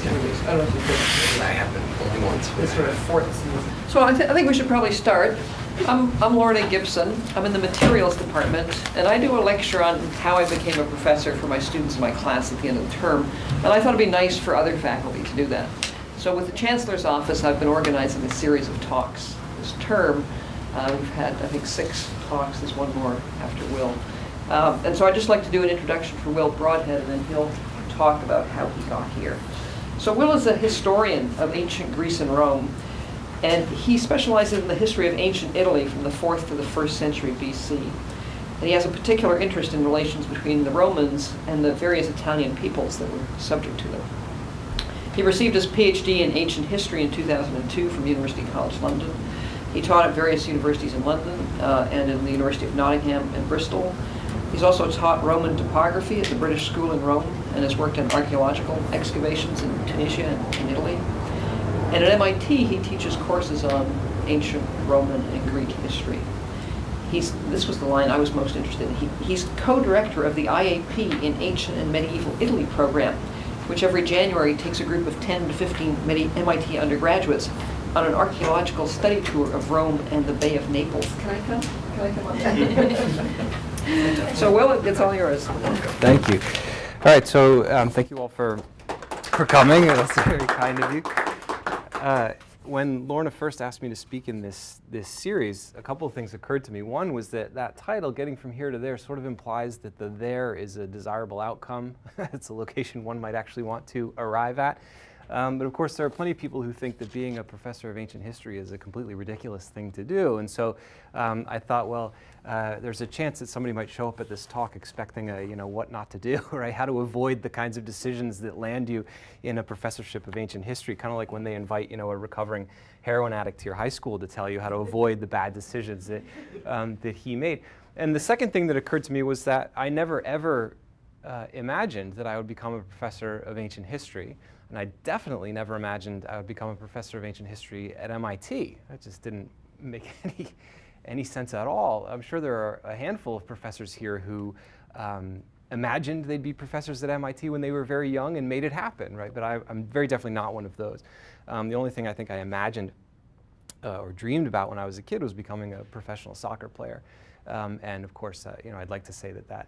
movies. I don't know if you've been. I haven't, only once. This sort of fourth season. So I think we should probably start. I'm Lorna Gibson. I'm in the materials department, and I do a lecture on how I became a professor for my students in my class at the end of the term. And I thought it'd be nice for other faculty to do that. So with the Chancellor's Office, I've been organizing a series of talks this term. We've had, I think, 6 talks. There's one more after Will. And so I'd just like to do an introduction for Will Broadhead, and then he'll talk about how he got here. So Will is a historian of ancient Greece and Rome, and he specializes in the history of ancient Italy from the 4th to the 1st century BC. And he has a particular interest in relations between the Romans and the various Italian peoples that were subject to them. He received his PhD in ancient history in 2002 from University College London. He taught at various universities in London and in the University of Nottingham and Bristol. He's also taught Roman topography at the British School in Rome and has worked on archaeological excavations in Tunisia and in Italy. And at MIT, he teaches courses on ancient Roman and Greek history. This was the line I was most interested in. He's co-director of the IEP in Ancient and Medieval Italy program, which every January takes a group of 10 to 15 MIT undergraduates on an archaeological study tour of Rome and the Bay of Naples. Can I come? Can I come on that? So Will, it's all yours. Thank you. All right, so thank you all for coming. That's very kind of you. When Lorna first asked me to speak in this series, a couple of things occurred to me. One was that title, Getting From Here to There, sort of implies that the there is a desirable outcome. It's a location one might actually want to arrive at. But of course, there are plenty of people who think that being a professor of ancient history is a completely ridiculous thing to do. And so I thought, well, there's a chance that somebody might show up at this talk expecting what not to do, right? How to avoid the kinds of decisions that land you in a professorship of ancient history, kind of like when they invite, a recovering heroin addict to your high school to tell you how to avoid the bad decisions that he made. And the second thing that occurred to me was that I never ever imagined that I would become a professor of ancient history. And I definitely never imagined I would become a professor of ancient history at MIT. That just didn't make any sense at all. I'm sure there are a handful of professors here who imagined they'd be professors at MIT when they were very young and made it happen, right? But I'm very definitely not one of those. The only thing I think I imagined or dreamed about when I was a kid was becoming a professional soccer player. And of course, I'd like to say that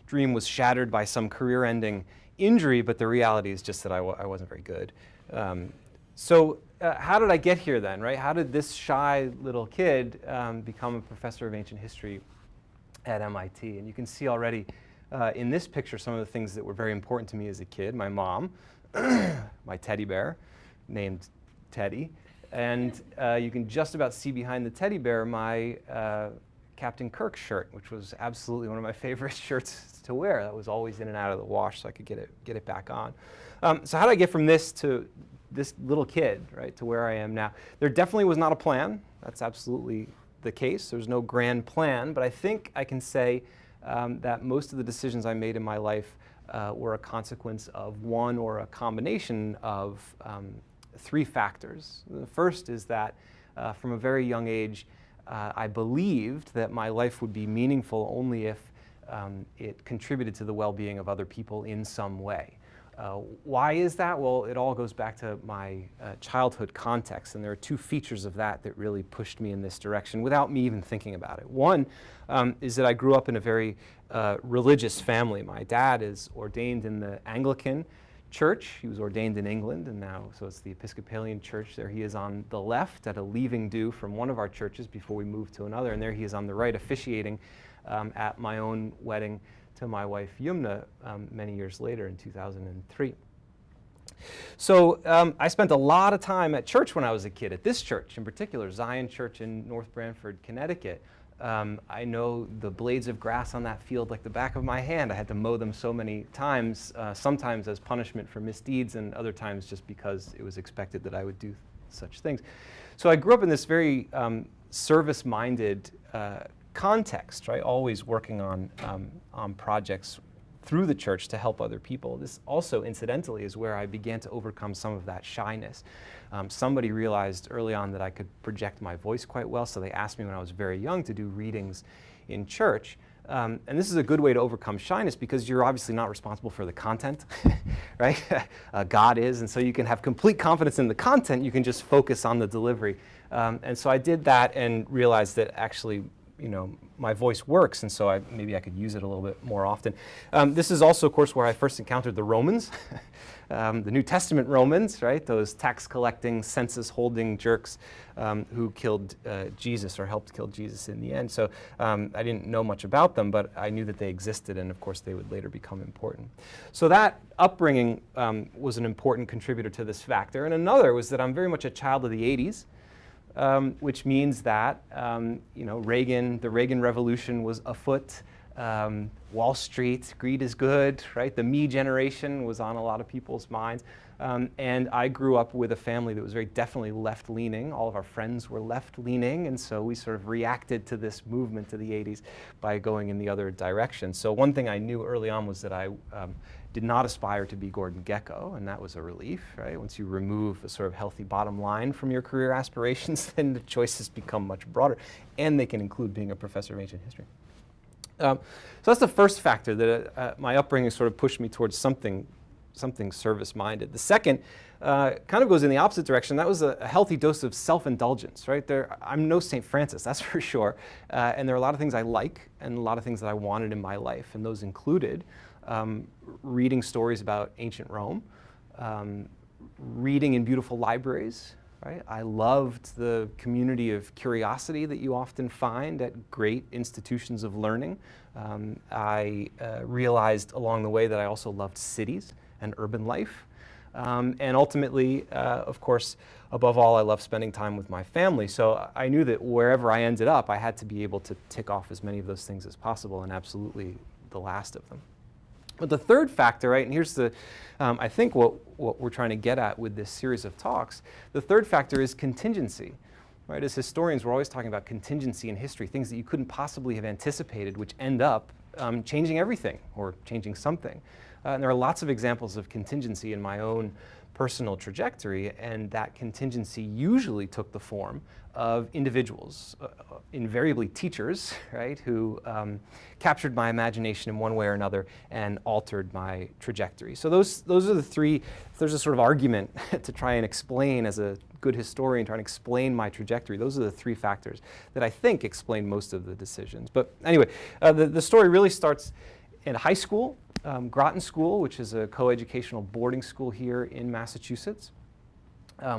dream was shattered by some career-ending injury, but the reality is just that I wasn't very good. So how did I get here then, right? How did this shy little kid become a professor of ancient history at MIT? And you can see already in this picture some of the things that were very important to me as a kid. My mom, my teddy bear named Teddy, and you can just about see behind the teddy bear my Captain Kirk shirt, which was absolutely one of my favorite shirts to wear. That was always in and out of the wash so I could get it back on. So how did I get from this to this little kid, right, to where I am now? There definitely was not a plan. That's absolutely the case. There's no grand plan, but I think I can say that most of the decisions I made in my life were a consequence of one or a combination of 3 factors. The first is that from a very young age, I believed that my life would be meaningful only if it contributed to the well-being of other people in some way. Why is that? Well, it all goes back to my childhood context, and there are 2 features of that really pushed me in this direction without me even thinking about it. One is that I grew up in a very religious family. My dad is ordained in the Anglican Church. He was ordained in England, and now, so it's the Episcopalian Church. There he is on the left at a leaving do from one of our churches before we moved to another, and there he is on the right officiating at my own wedding to my wife Yumna many years later in 2003. So I spent a lot of time at church when I was a kid, at this church in particular, Zion Church in North Branford, Connecticut. I know the blades of grass on that field like the back of my hand. I had to mow them so many times, sometimes as punishment for misdeeds and other times just because it was expected that I would do such things. So I grew up in this very service-minded context, right? Always working on projects through the church to help other people. This also, incidentally, is where I began to overcome some of that shyness. Somebody realized early on that I could project my voice quite well, so they asked me when I was very young to do readings in church. And this is a good way to overcome shyness because you're obviously not responsible for the content, right? God is, and so you can have complete confidence in the content, you can just focus on the delivery. And so I did that and realized that actually, you know, my voice works, and so maybe I could use it a little bit more often. This is also, of course, where I first encountered the Romans, the New Testament Romans, right? Those tax-collecting, census-holding jerks who killed Jesus or helped kill Jesus in the end. So I didn't know much about them, but I knew that they existed, and of course they would later become important. So that upbringing was an important contributor to this factor. And another was that I'm very much a child of the 80s. Which means that you know, the Reagan Revolution was afoot. Wall Street, greed is good, right? The me generation was on a lot of people's minds. And I grew up with a family that was very definitely left-leaning. All of our friends were left-leaning, and so we sort of reacted to this movement of the 80s by going in the other direction. So one thing I knew early on was that I did not aspire to be Gordon Gekko, and that was a relief, right? Once you remove a sort of healthy bottom line from your career aspirations, then the choices become much broader, and they can include being a professor of ancient history. So that's the first factor, that my upbringing sort of pushed me towards something service-minded. The second kind of goes in the opposite direction. That was a healthy dose of self-indulgence, right? I'm no St. Francis, that's for sure. And there are a lot of things I like and a lot of things that I wanted in my life, and those included reading stories about ancient Rome, reading in beautiful libraries, right? I loved the community of curiosity that you often find at great institutions of learning. I realized along the way that I also loved cities and urban life. And ultimately, of course, above all, I love spending time with my family. So I knew that wherever I ended up, I had to be able to tick off as many of those things as possible, and absolutely the last of them. But the third factor, right, and here's the, I think what we're trying to get at with this series of talks, the third factor is contingency. Right? As historians, we're always talking about contingency in history, things that you couldn't possibly have anticipated, which end up changing everything or changing something. And there are lots of examples of contingency in my own personal trajectory, and that contingency usually took the form of individuals, invariably teachers, right, who captured my imagination in one way or another and altered my trajectory. So those are the three. If there's a sort of argument to try and explain, as a good historian, trying to explain my trajectory, those are the three factors that I think explain most of the decisions. But anyway, the story really starts in high school. Groton School, which is a co-educational boarding school here in Massachusetts.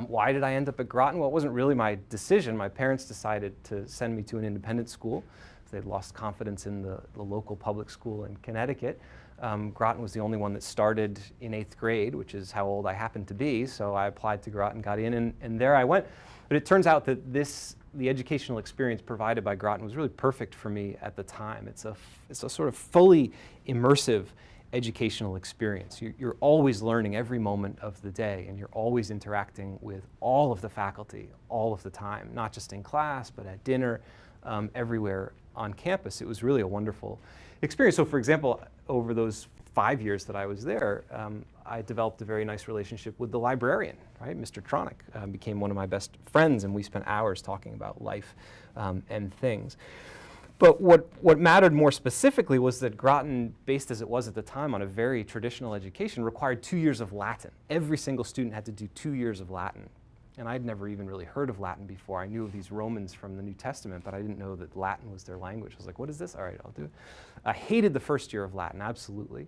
Why did I end up at Groton? Well, it wasn't really my decision. My parents decided to send me to an independent school. They'd lost confidence in the local public school in Connecticut. Groton was the only one that started in 8th grade, which is how old I happened to be. So I applied to Groton, got in, and there I went. But it turns out that the educational experience provided by Groton was really perfect for me at the time. It's a sort of fully immersive educational experience. You're always learning every moment of the day, and you're always interacting with all of the faculty all of the time, not just in class, but at dinner, everywhere on campus. It was really a wonderful experience. So for example, over those 5 years that I was there, I developed a very nice relationship with the librarian, right? Mr. Tronick became one of my best friends, and we spent hours talking about life and things. But what mattered more specifically was that Groton, based as it was at the time on a very traditional education, required 2 years of Latin. Every single student had to do 2 years of Latin. And I'd never even really heard of Latin before. I knew of these Romans from the New Testament, but I didn't know that Latin was their language. I was like, what is this? All right, I'll do it. I hated the first year of Latin, absolutely.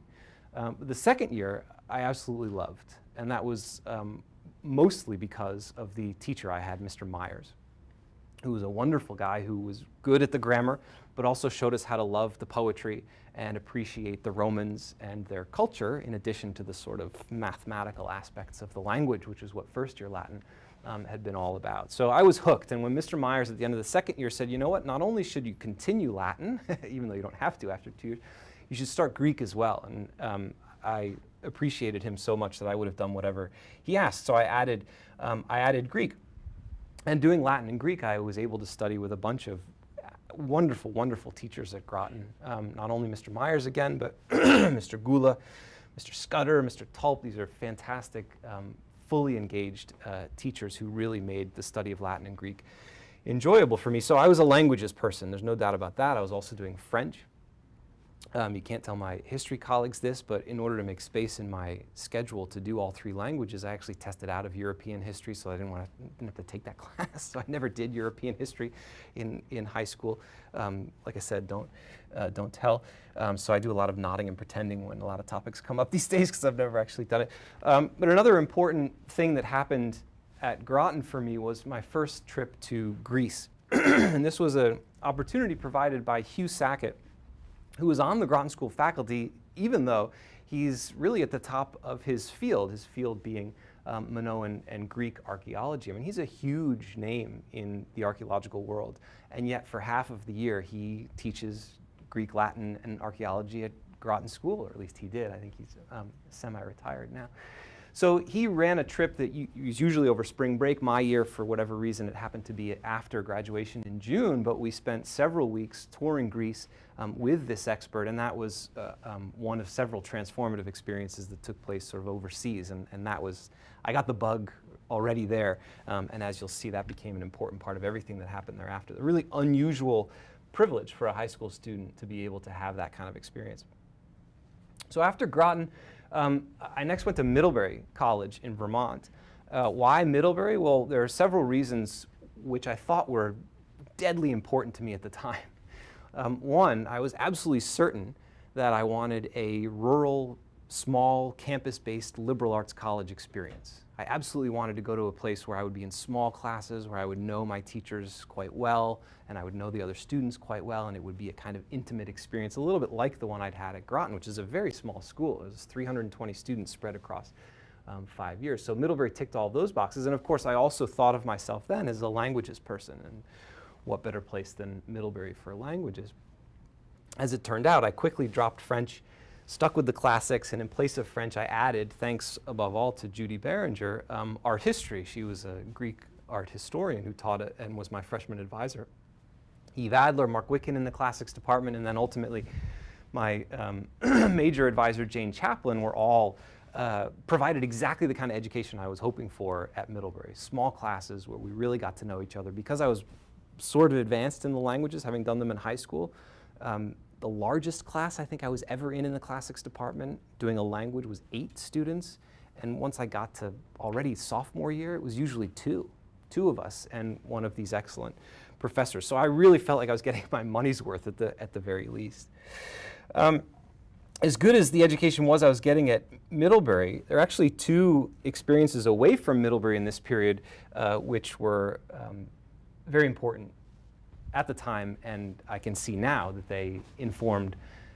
The second year, I absolutely loved. And that was mostly because of the teacher I had, Mr. Myers, who was a wonderful guy who was good at the grammar, but also showed us how to love the poetry and appreciate the Romans and their culture, in addition to the sort of mathematical aspects of the language, which is what first-year Latin had been all about. So I was hooked, and when Mr. Myers at the end of the second year said, you know what, not only should you continue Latin, even though you don't have to after 2 years, you should start Greek as well. And I appreciated him so much that I would have done whatever he asked. So I added Greek. And doing Latin and Greek, I was able to study with a bunch of wonderful, wonderful teachers at Groton. Not only Mr. Myers again, but Mr. Gula, Mr. Scudder, Mr. Tulp. These are fantastic, fully engaged teachers who really made the study of Latin and Greek enjoyable for me. So I was a languages person. There's no doubt about that. I was also doing French. You can't tell my history colleagues this, but in order to make space in my schedule to do all 3 languages, I actually tested out of European history, so I didn't have to take that class. So I never did European history in high school. Like I said, don't tell. So I do a lot of nodding and pretending when a lot of topics come up these days because I've never actually done it. But another important thing that happened at Groton for me was my first trip to Greece. And this was an opportunity provided by Hugh Sackett, who was on the Groton School faculty, even though he's really at the top of his field being Minoan and Greek archaeology. I mean, he's a huge name in the archaeological world, and yet for half of the year he teaches Greek, Latin, and archaeology at Groton School, or at least he did. I think he's semi-retired now. So he ran a trip that was usually over spring break. My year, for whatever reason, it happened to be after graduation in June, but we spent several weeks touring Greece with this expert, and that was one of several transformative experiences that took place sort of overseas, and that was, I got the bug already there, and as you'll see, that became an important part of everything that happened thereafter. A really unusual privilege for a high school student to be able to have that kind of experience. So after Groton, I next went to Middlebury College in Vermont. Why Middlebury? Well, there are several reasons which I thought were deadly important to me at the time. One, I was absolutely certain that I wanted a rural, small, campus-based liberal arts college experience. I absolutely wanted to go to a place where I would be in small classes, where I would know my teachers quite well, and I would know the other students quite well, and it would be a kind of intimate experience, a little bit like the one I'd had at Groton, which is a very small school. It was 320 students spread across 5 years. So Middlebury ticked all of those boxes, and of course I also thought of myself then as a languages person, and what better place than Middlebury for languages. As it turned out, I quickly dropped French, stuck with the classics, and in place of French, I added, thanks above all to Judy Behringer, art history. She was a Greek art historian who taught it and was my freshman advisor. Eve Adler, Mark Wicken in the classics department, and then ultimately my major advisor, Jane Chaplin, were all provided exactly the kind of education I was hoping for at Middlebury. Small classes where we really got to know each other. Because I was sort of advanced in the languages, having done them in high school, the largest class I think I was ever in the classics department doing a language was 8 students. And once I got to already sophomore year, it was usually two of us and one of these excellent professors. So I really felt like I was getting my money's worth at the very least. As good as the education was I was getting at Middlebury, there are actually 2 experiences away from Middlebury in this period which were very important at the time, and I can see now that they inform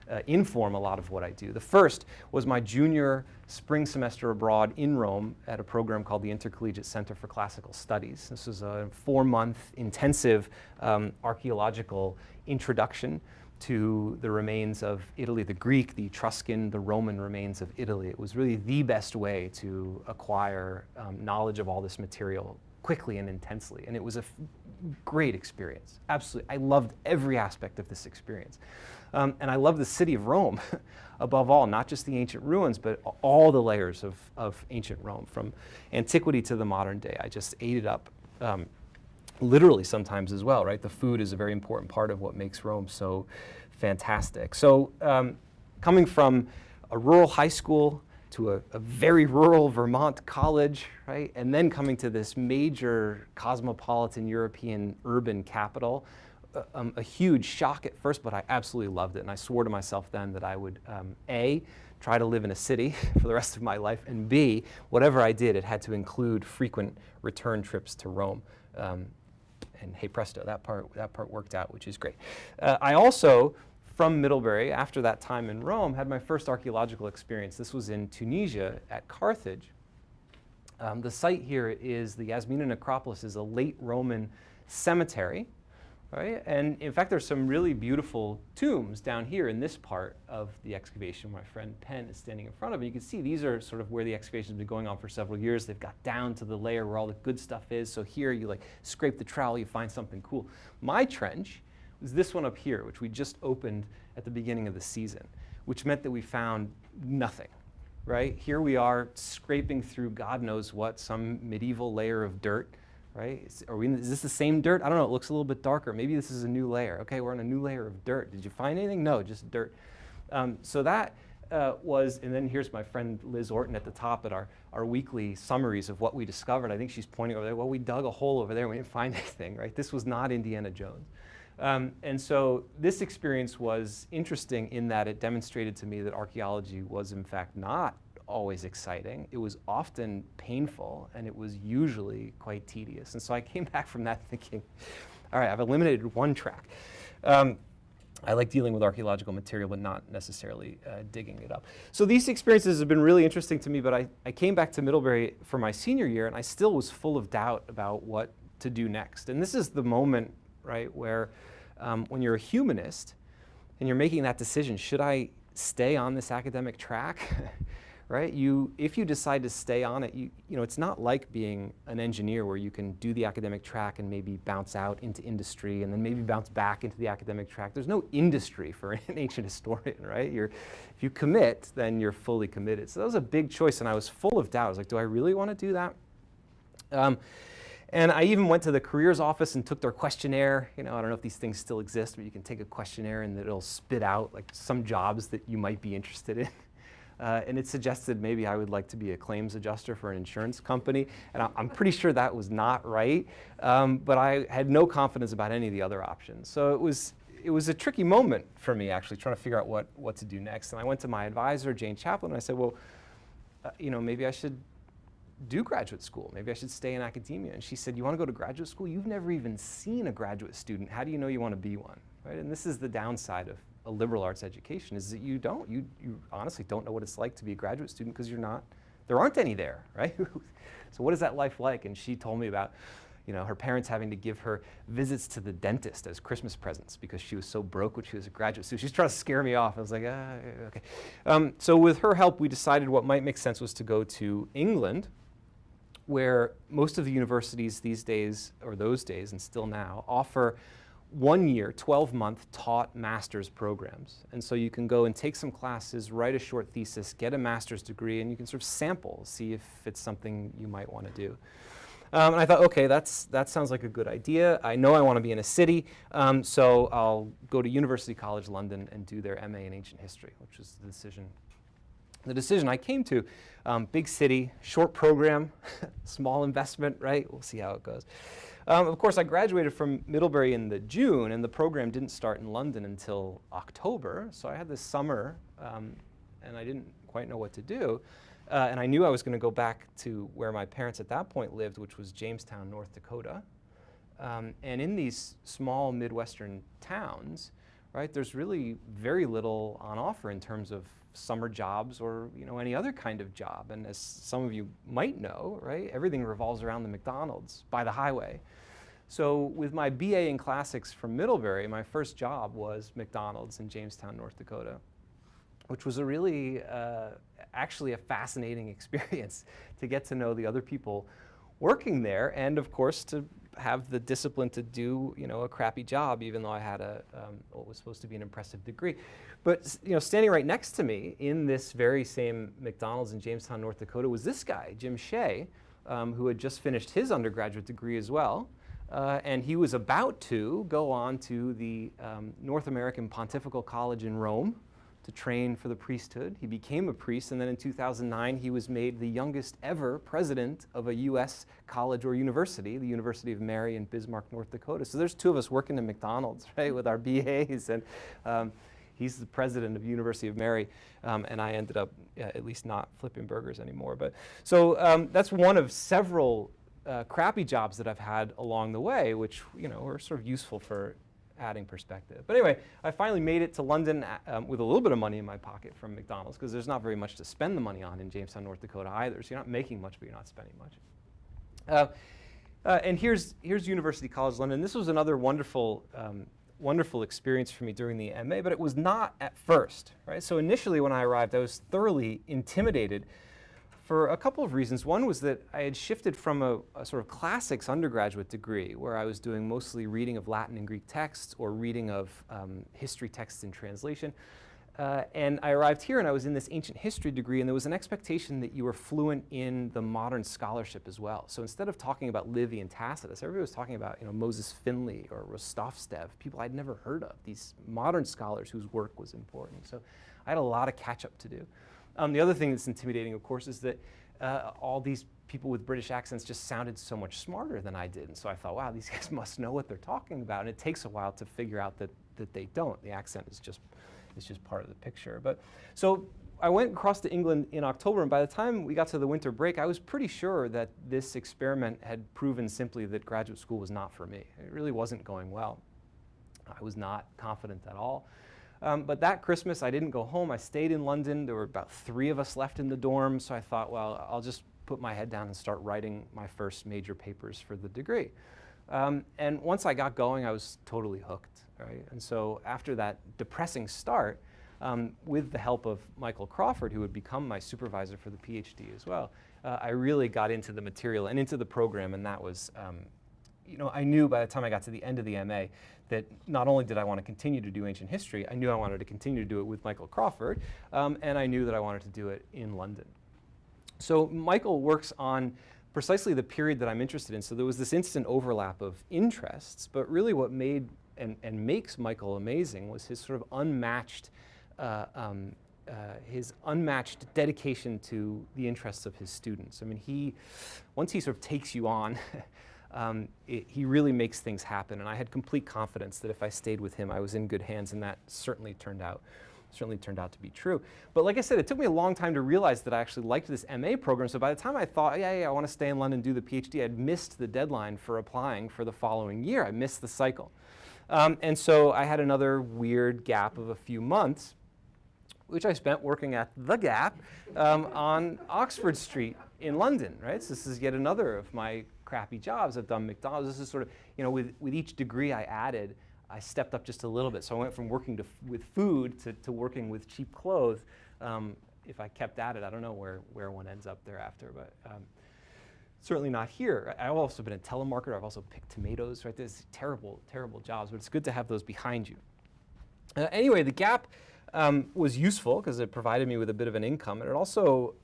a lot of what I do. The first was my junior spring semester abroad in Rome at a program called the Intercollegiate Center for Classical Studies. This was a 4-month intensive archaeological introduction to the remains of Italy, the Greek, the Etruscan, the Roman remains of Italy. It was really the best way to acquire knowledge of all this material quickly and intensely, and it was a great experience. Absolutely, I loved every aspect of this experience. And I love the city of Rome above all, not just the ancient ruins, but all the layers of ancient Rome, from antiquity to the modern day. I just ate it up, literally sometimes as well, right? The food is a very important part of what makes Rome so fantastic. So coming from a rural high school to a very rural Vermont college, right? And then coming to this major cosmopolitan European urban capital, a huge shock at first, but I absolutely loved it. And I swore to myself then that I would, A, try to live in a city for the rest of my life, and B, whatever I did, it had to include frequent return trips to Rome. And hey presto, that part worked out, which is great. I also, from Middlebury, after that time in Rome, had my first archaeological experience. This was in Tunisia at Carthage. The site here is the Yasmina Necropolis, is a late Roman cemetery, right? And in fact, there's some really beautiful tombs down here in this part of the excavation. My friend Penn is standing in front of it. You can see these are sort of where the excavation has been going on for several years. They've got down to the layer where all the good stuff is. So here you like scrape the trowel, you find something cool. My trench was this one up here, which we just opened at the beginning of the season, which meant that we found nothing, right? Here we are scraping through God knows what, some medieval layer of dirt, right? Is this the same dirt? I don't know, it looks a little bit darker. Maybe this is a new layer. Okay, we're on a new layer of dirt. Did you find anything? No, just dirt. So that was, and then here's my friend Liz Orton at the top at our weekly summaries of what we discovered. I think she's pointing over there. Well, we dug a hole over there. We didn't find anything, right? This was not Indiana Jones. And so this experience was interesting in that it demonstrated to me that archaeology was in fact not always exciting. It was often painful, and it was usually quite tedious. And so I came back from that thinking, all right, I've eliminated one track. I like dealing with archaeological material, but not necessarily digging it up. So these experiences have been really interesting to me, but I came back to Middlebury for my senior year, and I still was full of doubt about what to do next. And this is the moment, right, where when you're a humanist and you're making that decision, should I stay on this academic track? Right? If you decide to stay on it, you know, it's not like being an engineer where you can do the academic track and maybe bounce out into industry and then maybe bounce back into the academic track. There's no industry for an ancient historian, right? If you commit, then you're fully committed. So that was a big choice, and I was full of doubt. I was like, do I really want to do that? And I even went to the careers office and took their questionnaire. You know, I don't know if these things still exist, but you can take a questionnaire and it'll spit out like some jobs that you might be interested in. And it suggested maybe I would like to be a claims adjuster for an insurance company. And I'm pretty sure that was not right, but I had no confidence about any of the other options. So it was a tricky moment for me, actually, trying to figure out what to do next. And I went to my advisor, Jane Chaplin, and I said, well, you know, maybe I should do graduate school. Maybe I should stay in academia. And she said, you want to go to graduate school? You've never even seen a graduate student. How do you know you want to be one? Right? And this is the downside of a liberal arts education, is that you honestly don't know what it's like to be a graduate student because there aren't any there, right? So what is that life like? And she told me about, you know, her parents having to give her visits to the dentist as Christmas presents because she was so broke when she was a graduate student. She's trying to scare me off. I was like, okay. So with her help, we decided what might make sense was to go to England, where most of the universities these days, or those days and still now, offer 1 year, 12-month taught master's programs. And so you can go and take some classes, write a short thesis, get a master's degree, and you can sort of sample, see if it's something you might want to do. And I thought, okay, that sounds like a good idea. I know I want to be in a city, so I'll go to University College London and do their MA in Ancient History, which was the decision I came to. Big city, short program, small investment, right? We'll see how it goes. Of course, I graduated from Middlebury in the June, and the program didn't start in London until October. So I had this summer, and I didn't quite know what to do. And I knew I was going to go back to where my parents at that point lived, which was Jamestown, North Dakota. And in these small Midwestern towns, right, there's really very little on offer in terms of summer jobs or, you know, any other kind of job. And as some of you might know, right, everything revolves around the McDonald's by the highway. So with my BA in classics from Middlebury, my first job was McDonald's in Jamestown, North Dakota, which was a really, actually a fascinating experience to get to know the other people working there, and of course to have the discipline to do, you know, a crappy job, even though I had what was supposed to be an impressive degree. But, you know, standing right next to me in this very same McDonald's in Jamestown, North Dakota, was this guy, Jim Shea, who had just finished his undergraduate degree as well. And he was about to go on to the North American Pontifical College in Rome to train for the priesthood. He became a priest, and then in 2009 he was made the youngest ever president of a U.S. college or university, the University of Mary in Bismarck, North Dakota. So there's two of us working in McDonald's, right, with our BAs, and he's the president of University of Mary, and I ended up at least not flipping burgers anymore. But so that's one of several crappy jobs that I've had along the way, which, you know, were sort of useful for adding perspective. But anyway, I finally made it to London with a little bit of money in my pocket from McDonald's, because there's not very much to spend the money on in Jamestown, North Dakota either. So you're not making much, but you're not spending much. And here's University College London. This was another wonderful experience for me during the MA, but it was not at first, right? So initially when I arrived, I was thoroughly intimidated for a couple of reasons. One was that I had shifted from a sort of classics undergraduate degree, where I was doing mostly reading of Latin and Greek texts or reading of history texts in translation, And I arrived here and I was in this ancient history degree, and there was an expectation that you were fluent in the modern scholarship as well. So instead of talking about Livy and Tacitus, everybody was talking about Moses Finley or Rostovstev, people I'd never heard of, these modern scholars whose work was important. So I had a lot of catch up to do. The other thing that's intimidating, of course, is that all these people with British accents just sounded so much smarter than I did. And so I thought, wow, these guys must know what they're talking about. And it takes a while to figure out that they don't. The accent is just part of the picture. But so I went across to England in October, and by the time we got to the winter break, I was pretty sure that this experiment had proven simply that graduate school was not for me. It really wasn't going well. I was not confident at all. But that Christmas, I didn't go home. I stayed in London. There were about 3 of us left in the dorm, so I thought, well, I'll just put my head down and start writing my first major papers for the degree. And once I got going, I was totally hooked. Right? And so after that depressing start, with the help of Michael Crawford, who would become my supervisor for the PhD as well, I really got into the material and into the program, and that was, I knew by the time I got to the end of the MA that not only did I want to continue to do ancient history, I knew I wanted to continue to do it with Michael Crawford, and I knew that I wanted to do it in London. So Michael works on precisely the period that I'm interested in, so there was this instant overlap of interests, but really what made and makes Michael amazing was his sort of unmatched dedication to the interests of his students. I mean, once he sort of takes you on, he really makes things happen. And I had complete confidence that if I stayed with him, I was in good hands, and that certainly turned out to be true. But like I said, it took me a long time to realize that I actually liked this MA program. So by the time I thought, yeah, I want to stay in London and do the PhD, I'd missed the deadline for applying for the following year. I missed the cycle. And so I had another weird gap of a few months, which I spent working at The Gap on Oxford Street in London, right? So this is yet another of my crappy jobs. I've done McDonald's. This is sort of, with each degree I added, I stepped up just a little bit. So I went from working with food to working with cheap clothes. If I kept at it, I don't know where one ends up thereafter, but certainly not here. I've also been a telemarketer. I've also picked tomatoes, right? There's terrible, terrible jobs, but it's good to have those behind you. Anyway, the Gap was useful because it provided me with a bit of an income, and it also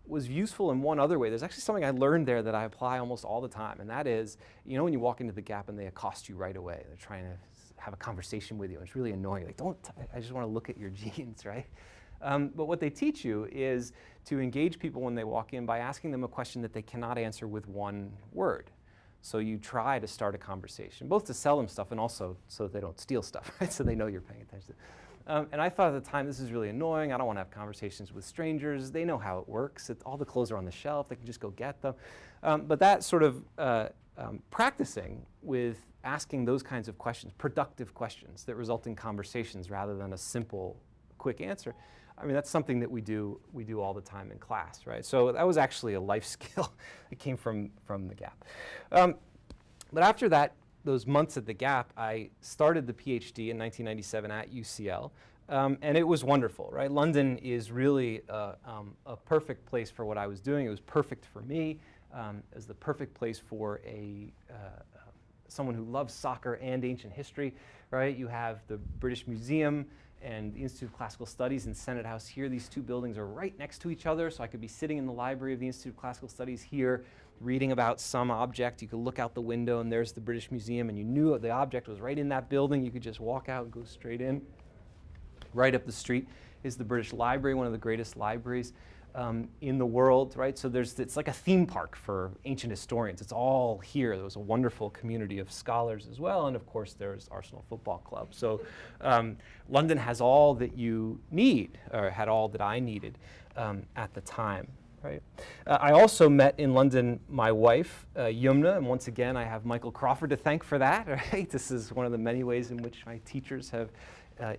was useful in one other way. There's actually something I learned there that I apply almost all the time, and that is, when you walk into the Gap and they accost you right away, they're trying to have a conversation with you, and it's really annoying. Like, I just want to look at your jeans, right? But what they teach you is to engage people when they walk in by asking them a question that they cannot answer with one word. So you try to start a conversation, both to sell them stuff and also so that they don't steal stuff, right? So they know you're paying attention. And I thought at the time, this is really annoying. I don't want to have conversations with strangers. They know how it works. All the clothes are on the shelf. They can just go get them. But that sort of practicing with asking those kinds of questions, productive questions that result in conversations rather than a simple, quick answer, I mean, that's something that we do all the time in class, right? So that was actually a life skill that came from the Gap. But after that, those months at the Gap, I started the PhD in 1997 at UCL, and it was wonderful, right? London is really a perfect place for what I was doing. It was perfect for me. It was the perfect place for someone who loves soccer and ancient history, right? You have the British Museum and the Institute of Classical Studies in Senate House here. These two buildings are right next to each other, so I could be sitting in the library of the Institute of Classical Studies here, reading about some object. You could look out the window and there's the British Museum, and you knew the object was right in that building. You could just walk out and go straight in. Right up the street is the British Library, one of the greatest libraries in the world, right? So it's like a theme park for ancient historians. It's all here. There was a wonderful community of scholars as well, and of course there's Arsenal Football Club. So London has all that you need, or had all that I needed at the time. Right. I also met in London my wife, Yumna, and once again I have Michael Crawford to thank for that. Right? This is one of the many ways in which my teachers have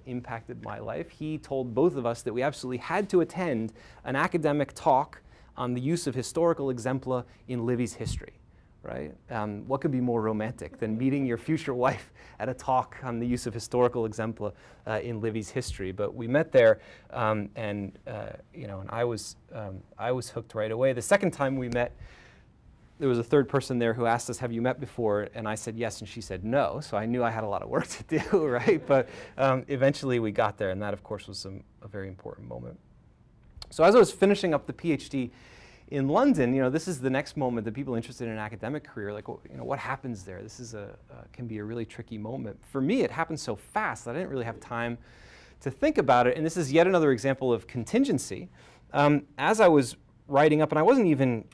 impacted my life. He told both of us that we absolutely had to attend an academic talk on the use of historical exempla in Livy's history. Right? What could be more romantic than meeting your future wife at a talk on the use of historical exempla in Livy's history? But we met there, and I was hooked right away. The second time we met, there was a third person there who asked us, have you met before? And I said yes, and she said no. So I knew I had a lot of work to do, right? But eventually we got there, and that, of course, was a very important moment. So as I was finishing up the PhD in London, this is the next moment that people interested in an academic career, like, what happens there? This is can be a really tricky moment. For me, it happened so fast that I didn't really have time to think about it. And this is yet another example of contingency. As I was writing up, and I wasn't even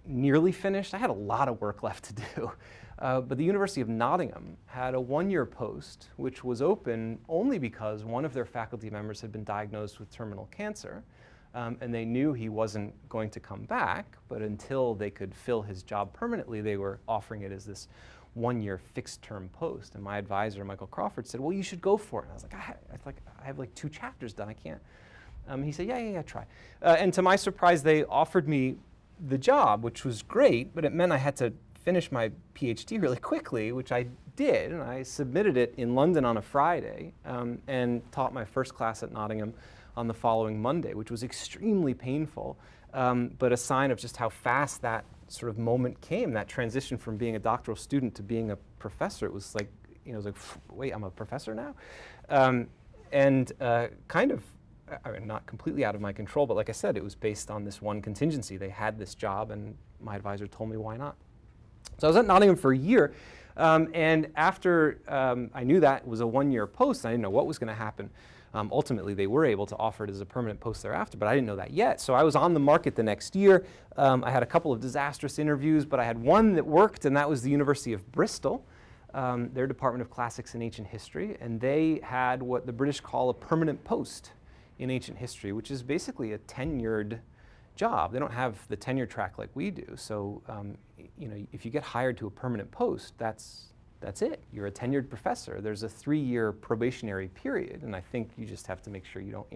nearly finished. I had a lot of work left to do. But the University of Nottingham had a one-year post, which was open only because one of their faculty members had been diagnosed with terminal cancer. And they knew he wasn't going to come back, but until they could fill his job permanently, they were offering it as this one-year fixed-term post. And my advisor, Michael Crawford, said, well, you should go for it. And I was like, I have like 2 chapters done. I can't. He said, yeah, try. And to my surprise, they offered me the job, which was great, but it meant I had to finish my PhD really quickly, which I did, and I submitted it in London on a Friday and taught my first class at Nottingham on the following Monday, which was extremely painful, but a sign of just how fast that sort of moment came, that transition from being a doctoral student to being a professor. It was like, wait, I'm a professor now? Kind of, I mean, not completely out of my control, but like I said, it was based on this one contingency. They had this job, and my advisor told me why not. So I was at Nottingham for a year, and after I knew that was a one-year post, I didn't know what was going to happen. Ultimately, they were able to offer it as a permanent post thereafter, but I didn't know that yet. So I was on the market the next year. I had a couple of disastrous interviews, but I had one that worked, and that was the University of Bristol, their Department of Classics and Ancient History, and they had what the British call a permanent post in ancient history, which is basically a tenured job. They don't have the tenure track like we do. So, if you get hired to a permanent post, that's it. You're a tenured professor. There's a 3-year probationary period, and I think you just have to make sure you don't,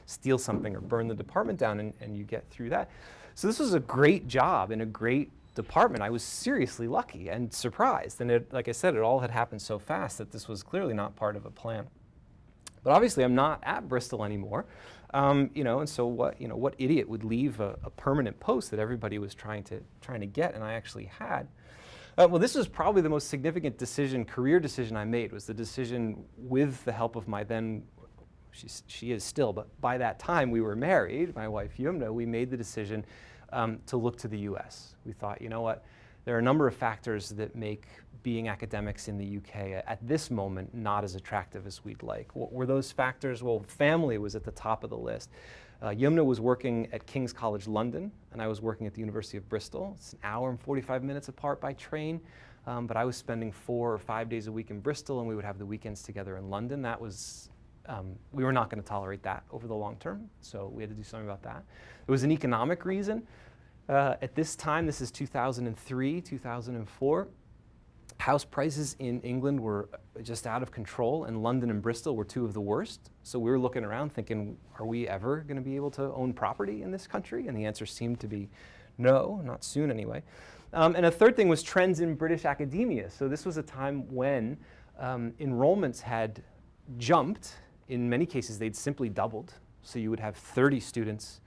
steal something or burn the department down, and you get through that. So this was a great job in a great department. I was seriously lucky and surprised, and like I said, it all had happened so fast that this was clearly not part of a plan. But obviously, I'm not at Bristol anymore, and so what idiot would leave a permanent post that everybody was trying to get, and I actually had. Well, this was probably the most significant career decision I made, was the decision with the help of my then, she is still, but by that time we were married, my wife Yumna, we made the decision to look to the US. We thought, you know what, there are a number of factors that make being academics in the UK at this moment not as attractive as we'd like. What were those factors? Well, family was at the top of the list. Yumna was working at King's College London, and I was working at the University of Bristol. It's an hour and 45 minutes apart by train, but I was spending 4 or 5 days a week in Bristol, and we would have the weekends together in London. That was, we were not going to tolerate that over the long term, so we had to do something about that. There was an economic reason. At this time, this is 2003, 2004, house prices in England were just out of control, and London and Bristol were 2 of the worst. So we were looking around thinking, are we ever going to be able to own property in this country? And the answer seemed to be no, not soon anyway. And a third thing was trends in British academia. So this was a time when enrollments had jumped. In many cases, they'd simply doubled. So you would have 30 students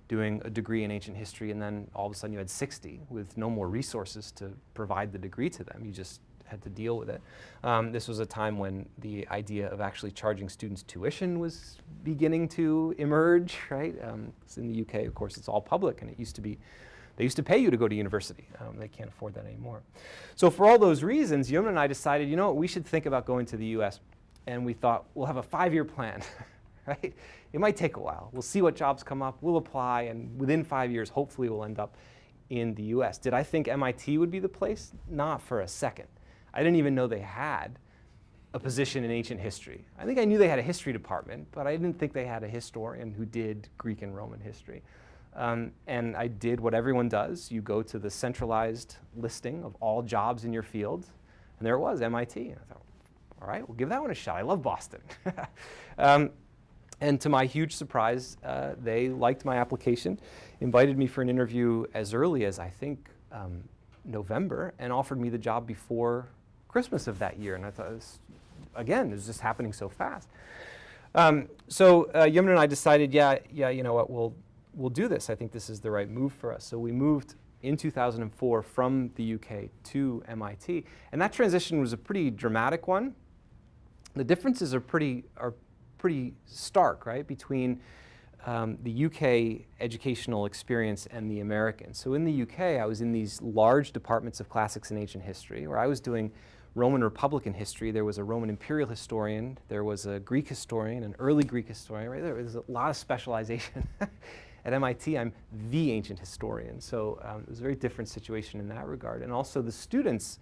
doing a degree in ancient history, and then all of a sudden you had 60 with no more resources to provide the degree to them. You just had to deal with it. This was a time when the idea of actually charging students tuition was beginning to emerge, right? In the UK, of course, it's all public, and it used to be, they used to pay you to go to university. They can't afford that anymore. So for all those reasons, Yumna and I decided, you know what, we should think about going to the US. And we thought, we'll have a 5-year plan, right? It might take a while. We'll see what jobs come up, we'll apply, and within 5 years, hopefully we'll end up in the US. Did I think MIT would be the place? Not for a second. I didn't even know they had a position in ancient history. I think I knew they had a history department, but I didn't think they had a historian who did Greek and Roman history. And I did what everyone does. You go to the centralized listing of all jobs in your field, and there it was, MIT. And I thought, all right, we'll give that one a shot. I love Boston. And to my huge surprise, they liked my application, invited me for an interview as early as, I think, November, and offered me the job before Christmas of that year. And I thought, again, it was just happening so fast. So Yumna and I decided, yeah, you know what, we'll do this. I think this is the right move for us. So we moved in 2004 from the UK to MIT. And that transition was a pretty dramatic one. The differences are pretty stark, right, between the UK educational experience and the American. So in the UK, I was in these large departments of classics and ancient history, where I was doing Roman Republican history. There was a Roman imperial historian, there was a Greek historian, an early Greek historian, right? There was a lot of specialization. At MIT, I'm the ancient historian, so it was a very different situation in that regard. And also the students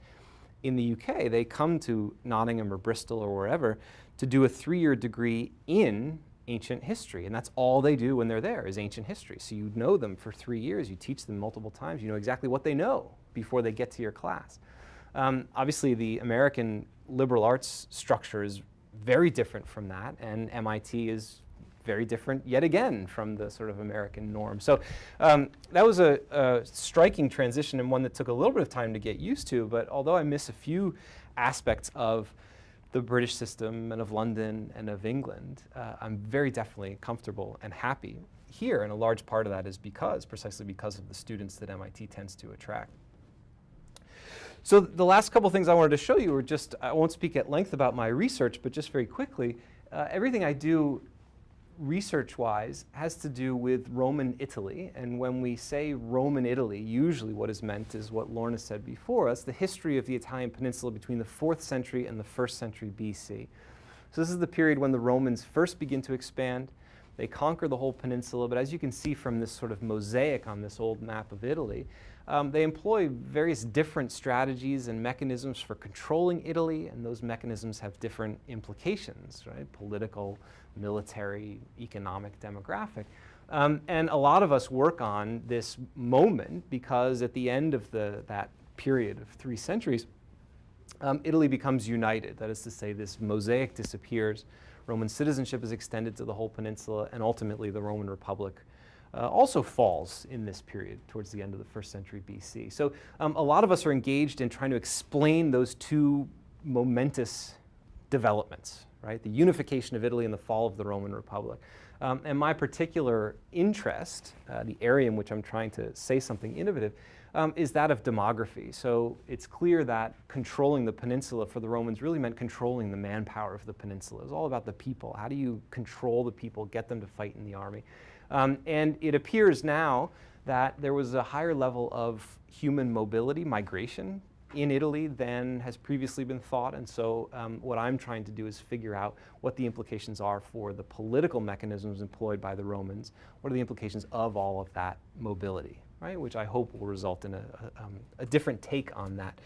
in the UK, they come to Nottingham or Bristol or wherever to do a 3-year degree in ancient history, and that's all they do when they're there is ancient history. So you know them for 3 years, you teach them multiple times, you know exactly what they know before they get to your class. Obviously, the American liberal arts structure is very different from that, and MIT is very different yet again from the sort of American norm. So that was a striking transition and one that took a little bit of time to get used to, but although I miss a few aspects of the British system and of London and of England, I'm very definitely comfortable and happy here, and a large part of that is precisely because of the students that MIT tends to attract. So the last couple things I wanted to show you were just, I won't speak at length about my research, but just very quickly, everything I do research-wise has to do with Roman Italy, and when we say Roman Italy, usually what is meant is what Lorna said before us, the history of the Italian peninsula between the 4th century and the 1st century BC. So this is the period when the Romans first begin to expand. They conquer the whole peninsula, but as you can see from this sort of mosaic on this old map of Italy, they employ various different strategies and mechanisms for controlling Italy, and those mechanisms have different implications, right? Political, military, economic, demographic. And a lot of us work on this moment because at the end of that period of 3 centuries, Italy becomes united. That is to say, this mosaic disappears, Roman citizenship is extended to the whole peninsula, and ultimately the Roman Republic also falls in this period towards the end of the 1st century BC. So a lot of us are engaged in trying to explain those two momentous developments, right? The unification of Italy and the fall of the Roman Republic. And my particular interest, the area in which I'm trying to say something innovative, is that of demography. So it's clear that controlling the peninsula for the Romans really meant controlling the manpower of the peninsula. It was all about the people. How do you control the people, get them to fight in the army? And it appears now that there was a higher level of human mobility, migration, in Italy than has previously been thought. And so what I'm trying to do is figure out what the implications are for the political mechanisms employed by the Romans. What are the implications of all of that mobility, right? Which I hope will result in a different take on that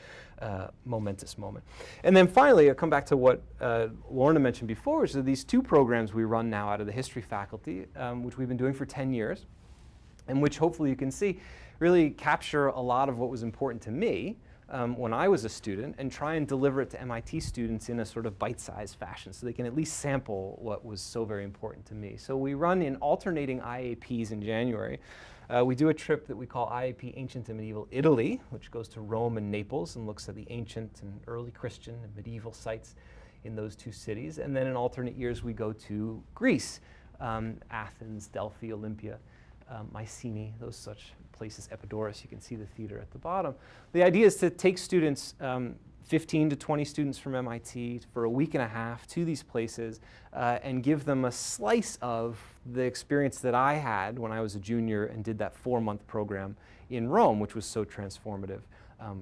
momentous moment. And then finally, I'll come back to what Lorna mentioned before, which are these 2 programs we run now out of the history faculty, which we've been doing for 10 years, and which hopefully you can see really capture a lot of what was important to me when I was a student, and try and deliver it to MIT students in a sort of bite-sized fashion so they can at least sample what was so very important to me. So we run in alternating IAPs in January. We do a trip that we call IEP Ancient and Medieval Italy, which goes to Rome and Naples and looks at the ancient and early Christian and medieval sites in those 2 cities. And then in alternate years we go to Greece, Athens, Delphi, Olympia, Mycenae, those such places, Epidaurus, you can see the theater at the bottom. The idea is to take students, 15 to 20 students from MIT for a week and a half to these places and give them a slice of the experience that I had when I was a junior and did that 4-month program in Rome, which was so transformative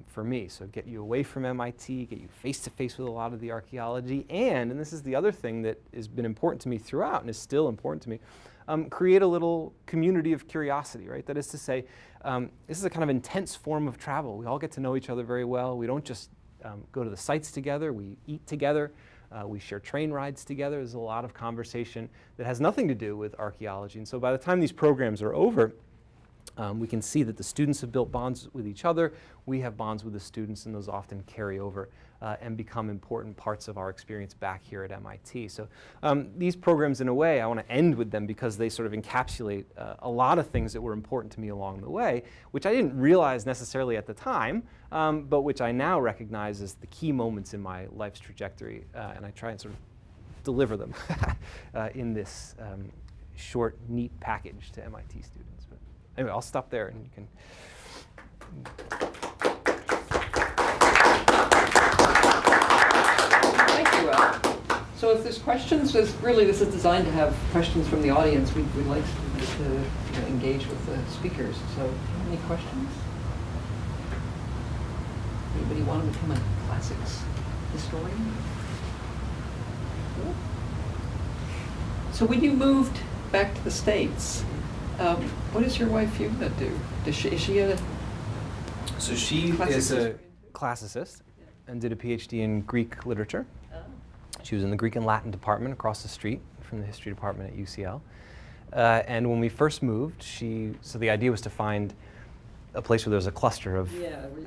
for me. So get you away from MIT, get you face to face with a lot of the archaeology, and this is the other thing that has been important to me throughout and is still important to me, create a little community of curiosity, right? That is to say, this is a kind of intense form of travel. We all get to know each other very well. We don't just go to the sites together, we eat together, we share train rides together. There's a lot of conversation that has nothing to do with archaeology. And so by the time these programs are over, we can see that the students have built bonds with each other, we have bonds with the students, and those often carry over and become important parts of our experience back here at MIT. So these programs, in a way, I want to end with them because they sort of encapsulate a lot of things that were important to me along the way, which I didn't realize necessarily at the time, but which I now recognize as the key moments in my life's trajectory, and I try and sort of deliver them in this short, neat package to MIT students. But anyway, I'll stop there and you can Thank you. So if there's questions, this is designed to have questions from the audience. We'd like to engage with the speakers. So any questions? Anybody want to become a classics historian? Cool. So when you moved back to the States, what does your wife Fiona do? Is she a So she is a classicist and did a PhD in Greek literature. She was in the Greek and Latin department across the street from the history department at UCL. And when we first moved, so the idea was to find a place where there was a cluster of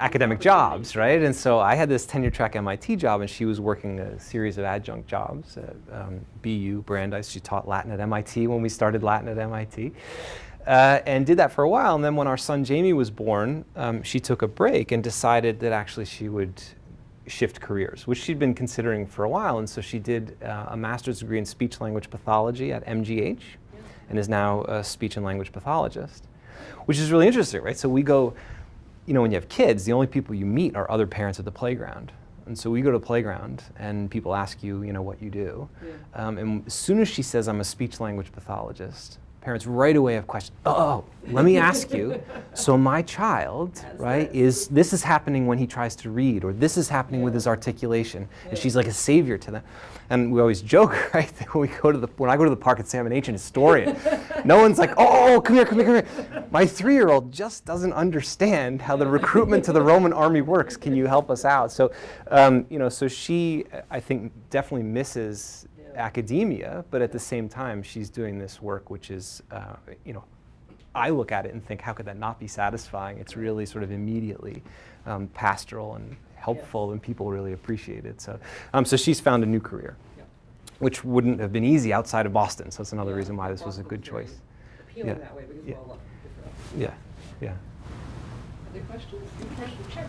academic jobs, right? And so I had this tenure track MIT job, and she was working a series of adjunct jobs at BU, Brandeis. She taught Latin at MIT when we started Latin at MIT. And did that for a while. And then when our son Jamie was born, she took a break and decided that actually she would shift careers, which she'd been considering for a while. And so she did a master's degree in speech language pathology at MGH and is now a speech and language pathologist, which is really interesting, right? So we go, when you have kids, the only people you meet are other parents at the playground. And so we go to the playground and people ask you, what you do. And as soon as she says, I'm a speech language pathologist, parents right away have questions. Oh, let me ask you. So my child, right, this is happening when he tries to read, or this is happening with his articulation, and she's like a savior to them. And we always joke, right, that when I go to the park and say I'm an ancient historian, no one's like, oh, come here. My 3-year-old just doesn't understand how the recruitment to the Roman army works. Can you help us out? So, so she, I think, definitely misses academia, but at the same time, she's doing this work, which is, I look at it and think, how could that not be satisfying? It's really sort of immediately pastoral and helpful, and people really appreciate it. So, so she's found a new career, which wouldn't have been easy outside of Boston. So that's another reason why this was a good choice. Appealing that way because we're all different. Yeah. Other questions? Sure.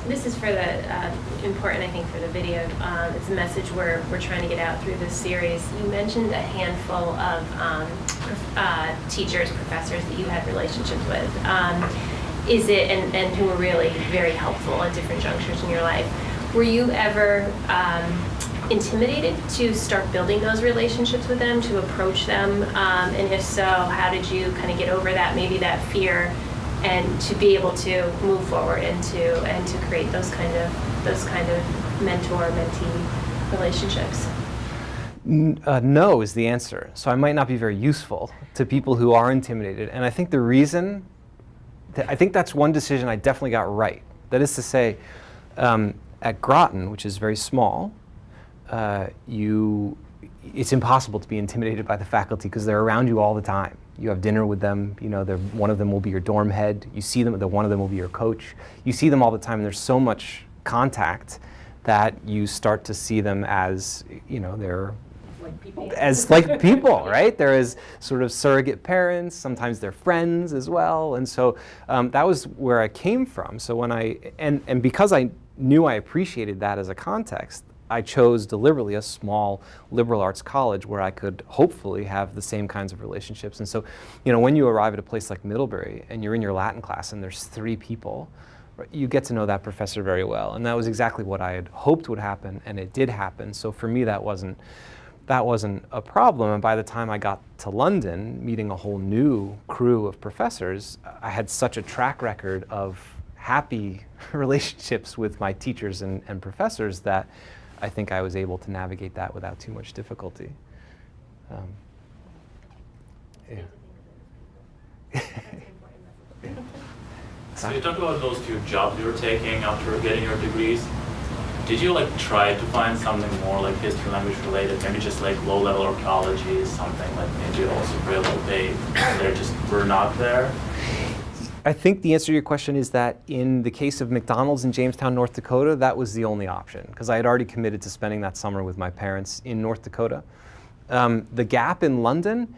This is for the important, I think, for the video. It's a message we're trying to get out through this series. You mentioned a handful of teachers, professors that you had relationships with. And who were really very helpful at different junctures in your life. Were you ever intimidated to start building those relationships with them, to approach them? And if so, how did you kind of get over that, maybe that fear, and to be able to move forward and to create those kind of mentor-mentee relationships? No is the answer. So I might not be very useful to people who are intimidated. And I think the reason, I think that's one decision I definitely got right. That is to say, at Groton, which is very small, it's impossible to be intimidated by the faculty because they're around you all the time. You have dinner with them, one of them will be your dorm head. You see them, one of them will be your coach. You see them all the time, and there's so much contact that you start to see them as, they're like people, right? They're as sort of surrogate parents, sometimes they're friends as well. And so that was where I came from. So when and because I knew I appreciated that as a context, I chose deliberately a small liberal arts college where I could hopefully have the same kinds of relationships. And so, when you arrive at a place like Middlebury and you're in your Latin class and there's 3 people, you get to know that professor very well. And that was exactly what I had hoped would happen, and it did happen. So for me, that wasn't a problem. And by the time I got to London, meeting a whole new crew of professors, I had such a track record of happy relationships with my teachers and professors that I think I was able to navigate that without too much difficulty. So you talk about those 2 jobs you were taking after getting your degrees. Did you try to find something more like history language related, maybe just like low-level archaeology, something like maybe also real they just were not there? I think the answer to your question is that in the case of McDonald's in Jamestown, North Dakota, that was the only option because I had already committed to spending that summer with my parents in North Dakota. The gap in London,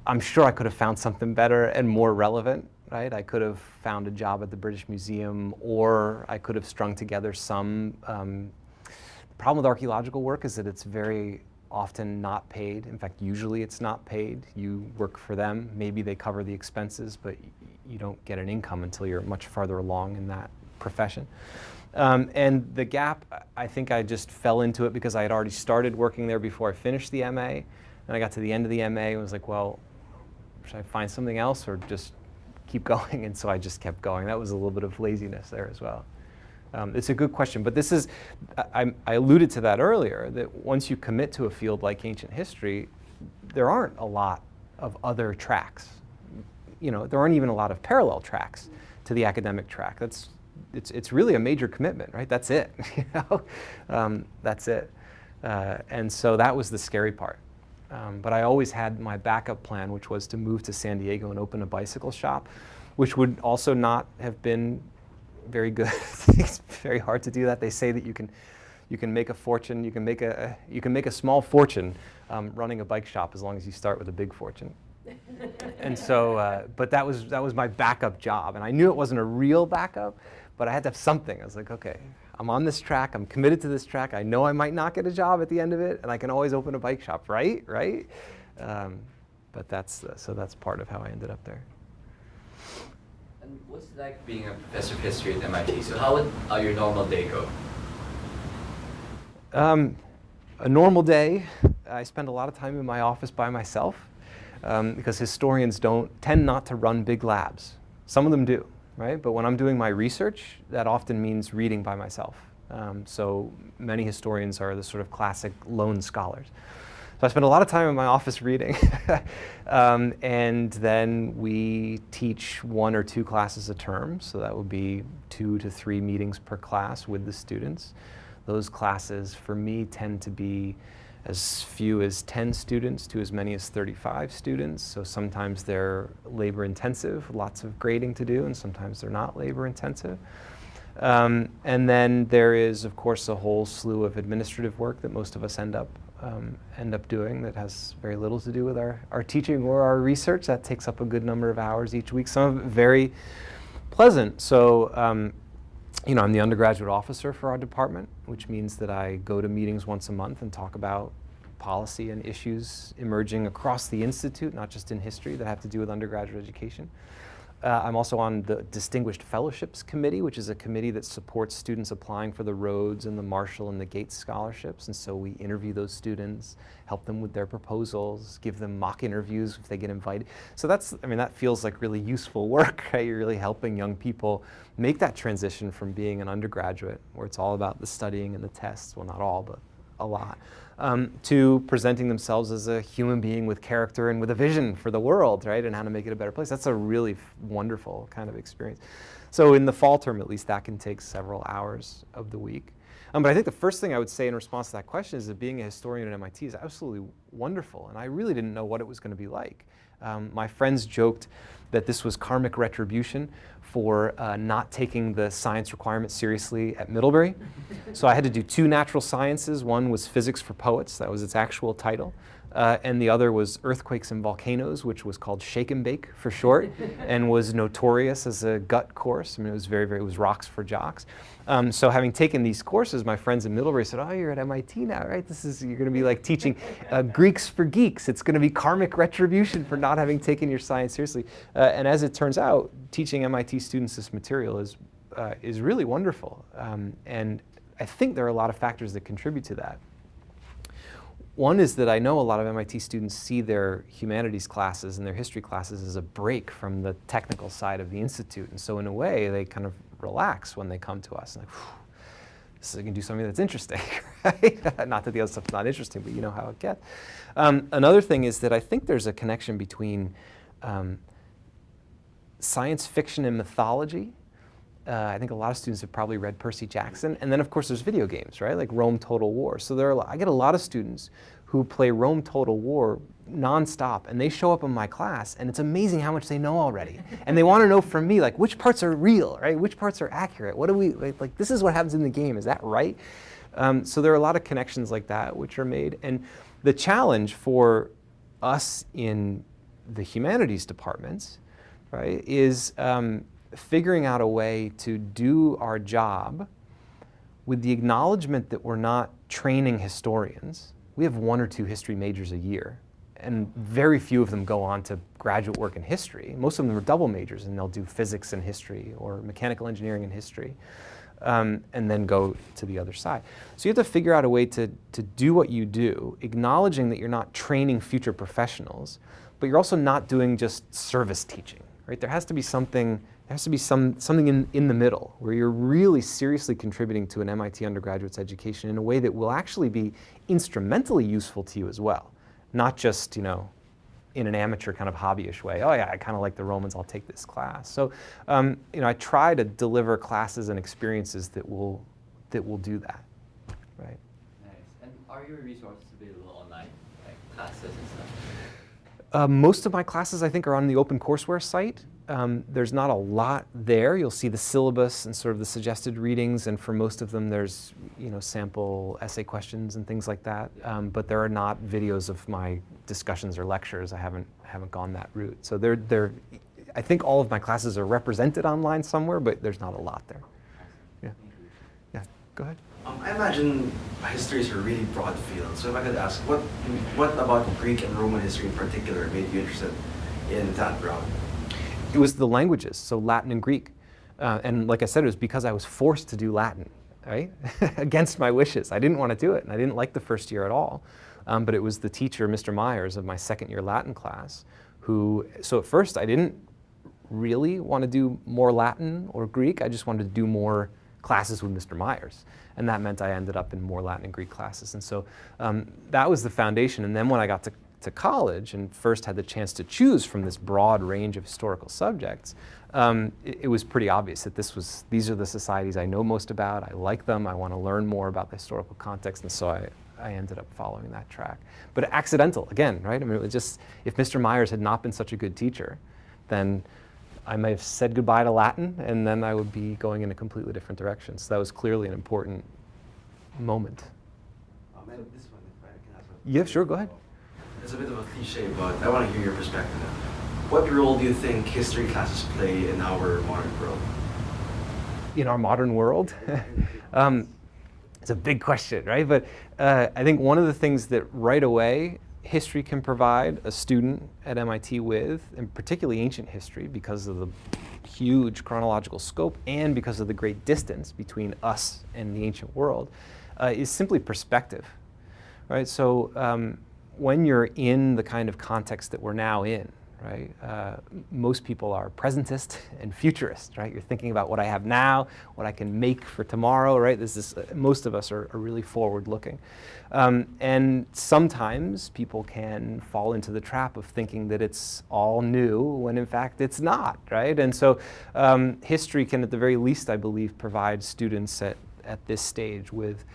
I'm sure I could have found something better and more relevant, right? I could have found a job at the British Museum, or I could have strung together some. The problem with archaeological work is that it's very often not paid. In fact, usually it's not paid. You work for them. Maybe they cover the expenses, but you don't get an income until you're much farther along in that profession. And the gap, I think I just fell into it because I had already started working there before I finished the MA. And I got to the end of the MA and was like, well, should I find something else or just keep going? And so I just kept going. That was a little bit of laziness there as well. It's a good question, but this is, I alluded to that earlier, that once you commit to a field like ancient history, there aren't a lot of other tracks. You know, there aren't even a lot of parallel tracks to the academic track. It's really a major commitment, right? That's it, you know? That's it. And so that was the scary part. But I always had my backup plan, which was to move to San Diego and open a bicycle shop, which would also not have been very good. It's very hard to do that. They say that you can make a fortune, you can make a small fortune running a bike shop as long as you start with a big fortune. And so, but that was my backup job, and I knew it wasn't a real backup, but I had to have something. I was like, okay, I'm on this track, I'm committed to this track, I know I might not get a job at the end of it, and I can always open a bike shop, right? But that's part of how I ended up there. And what's it like being a professor of history at MIT? So how would your normal day go? A normal day, I spend a lot of time in my office by myself because historians tend not to run big labs. Some of them do, right? But when I'm doing my research, that often means reading by myself. So many historians are the sort of classic lone scholars. So I spend a lot of time in my office reading, and then we teach 1 or 2 classes a term, so that would be 2 to 3 meetings per class with the students. Those classes, for me, tend to be as few as 10 students to as many as 35 students, so sometimes they're labor intensive, lots of grading to do, and sometimes they're not labor intensive. And then there is, of course, a whole slew of administrative work that most of us end up doing that has very little to do with our teaching or our research. That takes up a good number of hours each week, some of it very pleasant. So, you know, I'm the undergraduate officer for our department, which means that I go to meetings once a month and talk about policy and issues emerging across the institute, not just in history, that have to do with undergraduate education. I'm also on the Distinguished Fellowships Committee, which is a committee that supports students applying for the Rhodes and the Marshall and the Gates scholarships. And so we interview those students, help them with their proposals, give them mock interviews if they get invited. So that feels like really useful work, right? You're really helping young people make that transition from being an undergraduate, where it's all about the studying and the tests, well, not all, but a lot, to presenting themselves as a human being with character and with a vision for the world, right, and how to make it a better place. That's a really wonderful kind of experience. So in the fall term, at least, that can take several hours of the week. But I think the first thing I would say in response to that question is that being a historian at MIT is absolutely wonderful, and I really didn't know what it was going to be like. My friends joked that this was karmic retribution for not taking the science requirements seriously at Middlebury. So I had to do 2 natural sciences. One was physics for poets, that was its actual title. And the other was earthquakes and volcanoes, which was called Shake and Bake for short, and was notorious as a gut course. I mean, it was it was rocks for jocks. So having taken these courses, my friends in Middlebury said, oh, you're at MIT now, right? You're going to be like teaching Greeks for geeks. It's going to be karmic retribution for not having taken your science seriously. And as it turns out, teaching MIT students this material is really wonderful. And I think there are a lot of factors that contribute to that. One is that I know a lot of MIT students see their humanities classes and their history classes as a break from the technical side of the institute. And so in a way, they kind of relax when they come to us. Like, so I can do something that's interesting, right? Not that the other stuff's not interesting, but you know how it gets. Another thing is that I think there's a connection between science fiction and mythology. I think a lot of students have probably read Percy Jackson. And then, of course, there's video games, right? Like Rome Total War. So I get a lot of students who play Rome Total War nonstop, and they show up in my class, and it's amazing how much they know already. And they want to know from me, like, which parts are real, right? Which parts are accurate? What do we, like this is what happens in the game. Is that right? So there are a lot of connections like that which are made. And the challenge for us in the humanities departments, right, is figuring out a way to do our job with the acknowledgement that we're not training historians, we have 1 or 2 history majors a year, and very few of them go on to graduate work in history. Most of them are double majors, and they'll do physics and history or mechanical engineering and history, and then go to the other side. So you have to figure out a way to do what you do, acknowledging that you're not training future professionals, but you're also not doing just service teaching, right? There has to be something, something in the middle where you're really seriously contributing to an MIT undergraduate's education in a way that will actually be instrumentally useful to you as well. Not just, in an amateur kind of hobbyish way. Oh yeah, I kind of like the Romans, I'll take this class. So, I try to deliver classes and experiences that will do that, right? Nice. And are your resources available online, like classes and stuff? Most of my classes, I think, are on the OpenCourseware site. There's not a lot there. You'll see the syllabus and sort of the suggested readings, and for most of them there's sample essay questions and things like that. But there are not videos of my discussions or lectures. I haven't gone that route. So I think all of my classes are represented online somewhere, but there's not a lot there. Yeah. Yeah. Go ahead. I imagine history is a really broad field. So if I could ask, what about Greek and Roman history in particular made you interested in that route? It was the languages, so Latin and Greek. And like I said, it was because I was forced to do Latin, right? Against my wishes. I didn't want to do it, and I didn't like the first year at all. But it was the teacher, Mr. Myers, of my second year Latin class, so at first I didn't really want to do more Latin or Greek. I just wanted to do more classes with Mr. Myers. And that meant I ended up in more Latin and Greek classes. And so that was the foundation. And then when I got to college and first had the chance to choose from this broad range of historical subjects, it was pretty obvious that these are the societies I know most about. I like them. I want to learn more about the historical context. And so I ended up following that track. But accidental, again, right? I mean, it was just, if Mr. Myers had not been such a good teacher, then I may have said goodbye to Latin, and then I would be going in a completely different direction. So that was clearly an important moment. And this one, if I can ask one. Yeah, sure, go ahead. It's a bit of a cliche, but I want to hear your perspective. What role do you think history classes play in our modern world? In our modern world? It's a big question, right? But I think one of the things that right away history can provide a student at MIT with, and particularly ancient history, because of the huge chronological scope and because of the great distance between us and the ancient world, is simply perspective, right? So when you're in the kind of context that we're now in, right? Most people are presentist and futurist, right? You're thinking about what I have now, what I can make for tomorrow, right? Most of us are really forward-looking. And sometimes people can fall into the trap of thinking that it's all new when in fact it's not, right? And so history can, at the very least, I believe, provide students at this stage with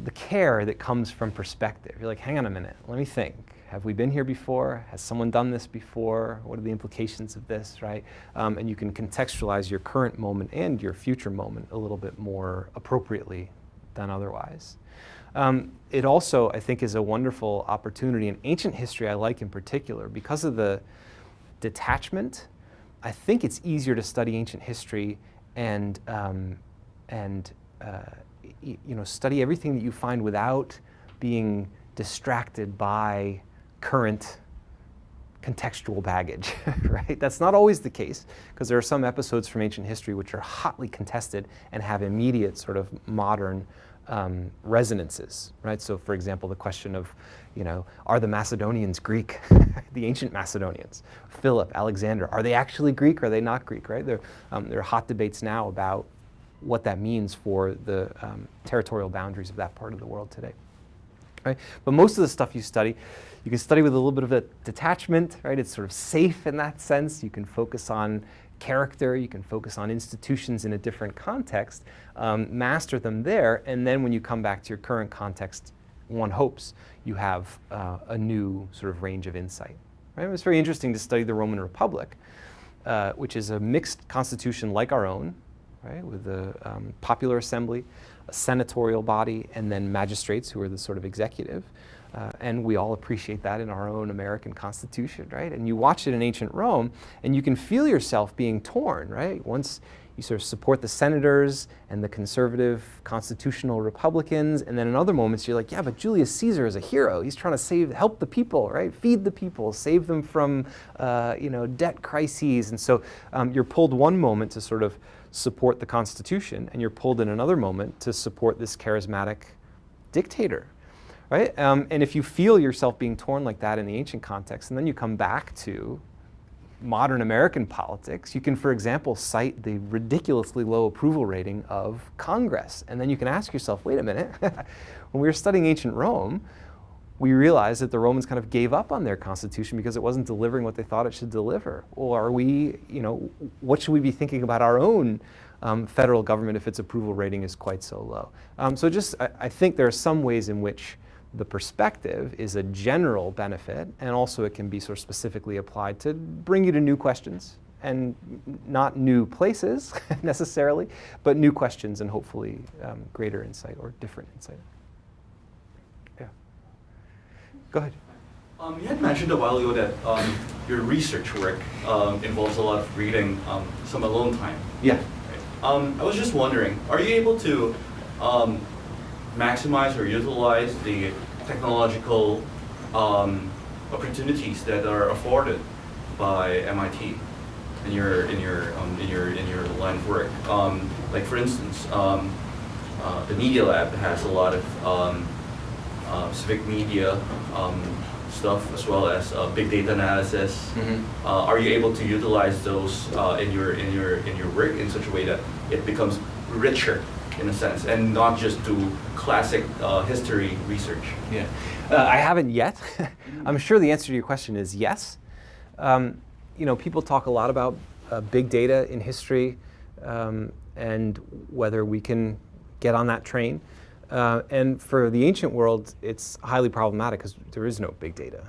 the care that comes from perspective. You're like, hang on a minute, let me think. Have we been here before? Has someone done this before? What are the implications of this, right? And you can contextualize your current moment and your future moment a little bit more appropriately than otherwise. It also, I think, is a wonderful opportunity in ancient history. I like in particular, because of the detachment, I think it's easier to study ancient history and study everything that you find without being distracted by current contextual baggage, right? That's not always the case, because there are some episodes from ancient history which are hotly contested and have immediate sort of modern resonances, right? So for example, the question of, are the Macedonians Greek? The ancient Macedonians, Philip, Alexander, are they actually Greek or are they not Greek, right? There are hot debates now about what that means for the territorial boundaries of that part of the world today. Right? But most of the stuff you can study with a little bit of a detachment, right? It's sort of safe in that sense. You can focus on character, you can focus on institutions in a different context, master them there, and then when you come back to your current context, one hopes you have a new sort of range of insight. Right? It was very interesting to study the Roman Republic, which is a mixed constitution like our own, right? With a popular assembly, a senatorial body, and then magistrates who are the sort of executive. And we all appreciate that in our own American Constitution, right? And you watch it in ancient Rome, and you can feel yourself being torn, right? Once you sort of support the senators and the conservative constitutional Republicans, and then in other moments you're like, yeah, but Julius Caesar is a hero. He's trying to help the people, right? Feed the people, save them from, debt crises. And so you're pulled one moment to sort of support the Constitution, and you're pulled in another moment to support this charismatic dictator. Right? And if you feel yourself being torn like that in the ancient context, and then you come back to modern American politics, you can, for example, cite the ridiculously low approval rating of Congress. And then you can ask yourself, wait a minute, when we were studying ancient Rome, we realized that the Romans kind of gave up on their constitution because it wasn't delivering what they thought it should deliver. Well, are we, what should we be thinking about our own federal government if its approval rating is quite so low? So I think there are some ways in which the perspective is a general benefit, and also it can be sort of specifically applied to bring you to new questions, and not new places necessarily, but new questions and hopefully greater insight or different insight. Yeah. Go ahead. You had mentioned a while ago that your research work involves a lot of reading, some alone time. Yeah. Right. I was just wondering, are you able to maximize or utilize the technological opportunities that are afforded by MIT in your line of work? Like for instance, the Media Lab has a lot of civic media stuff, as well as big data analysis. Mm-hmm. Are you able to utilize those in your work in such a way that it becomes richer, in a sense, and not just do classic history research? Yeah, I haven't yet. I'm sure the answer to your question is yes. People talk a lot about big data in history and whether we can get on that train. And for the ancient world, it's highly problematic because there is no big data.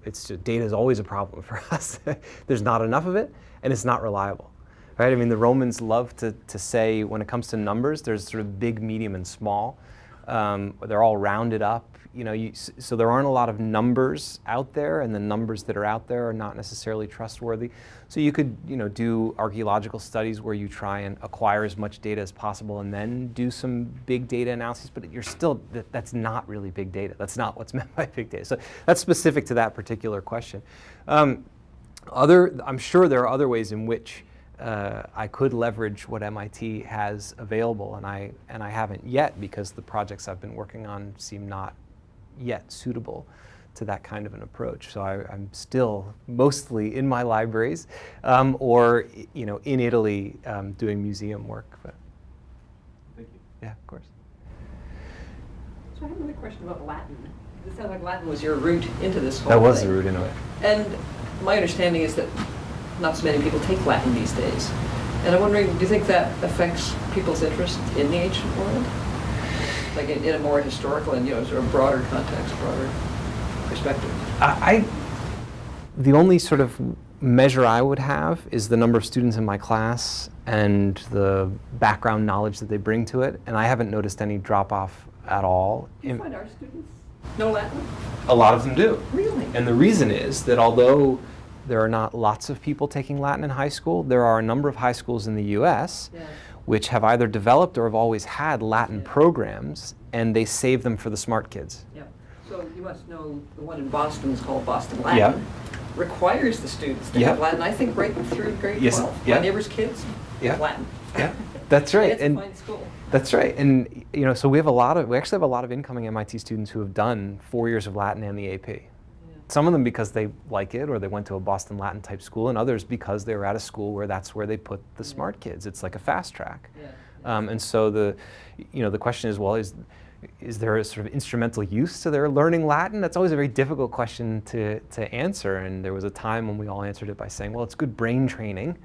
It's just, data is always a problem for us. There's not enough of it, and it's not reliable. Right? I mean, the Romans love to say when it comes to numbers, there's sort of big, medium, and small. They're all rounded up. So there aren't a lot of numbers out there, and the numbers that are out there are not necessarily trustworthy. So you could, do archaeological studies where you try and acquire as much data as possible, and then do some big data analysis. But that's not really big data. That's not what's meant by big data. So that's specific to that particular question. I'm sure there are other ways in which I could leverage what MIT has available, and I haven't yet, because the projects I've been working on seem not yet suitable to that kind of an approach. So I'm still mostly in my libraries or in Italy doing museum work. But Thank you. yeah, of course. So I have another question about Latin. It sounds like Latin was your route into this whole That was thing. the route into it. And my understanding is that not so many people take Latin these days. And I'm wondering, do you think that affects people's interest in the ancient world? Like in a more historical and sort of broader context, broader perspective? The only sort of measure I would have is the number of students in my class and the background knowledge that they bring to it, and I haven't noticed any drop-off at all. Do you find our students know Latin? A lot of them do. Really? And the reason is that although there are not lots of people taking Latin in high school, there are a number of high schools in the US which have either developed or have always had Latin programs, and they save them for the smart kids. Yeah. So you must know the one in Boston is called Boston Latin. Requires the students to have Latin, I think, right through grade 12. My neighbor's kids have Latin. Yeah, that's right. And it's a fine school. That's right. And so we actually have a lot of incoming MIT students who have done 4 years of Latin and the AP. Some of them because they like it, or they went to a Boston Latin type school, and others because they were at a school where that's where they put the smart kids. It's like a fast track. And so the question is, well, is there a sort of instrumental use to their learning Latin? That's always a very difficult question to answer. And there was a time when we all answered it by saying, well, it's good brain training.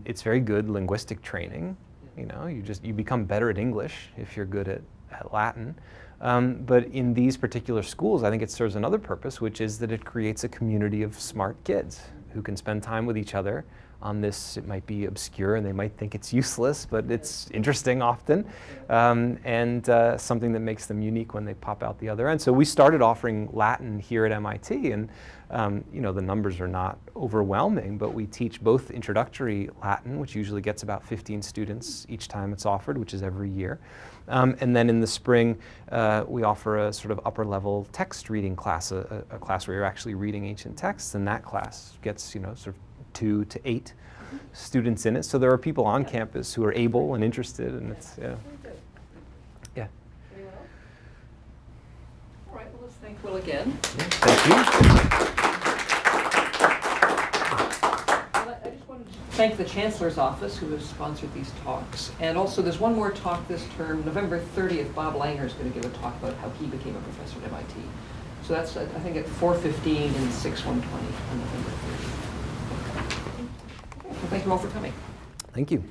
It's very good linguistic training. You become better at English if you're good at Latin. But in these particular schools, I think it serves another purpose, which is that it creates a community of smart kids who can spend time with each other on this. It might be obscure and they might think it's useless, but it's interesting often, and something that makes them unique when they pop out the other end. So we started offering Latin here at MIT, and you know, the numbers are not overwhelming, but we teach both introductory Latin, which usually gets about 15 students each time it's offered, which is every year. And then in the spring, we offer a sort of upper level text reading class, a class where you're actually reading ancient texts, and that class gets, you know, sort of 2 to 8 students in it. So there are people on campus who are able and interested, and it's, yeah. Yeah. Anyone else? All right, well, let's thank Will again. Thank you. I just wanted to thank the Chancellor's Office who has sponsored these talks. And also there's one more talk this term, November 30th, Bob Langer is going to give a talk about how he became a professor at MIT. So that's, I think, at 4:15 and 6/120 on November 30th. Well, thank you all for coming. Thank you.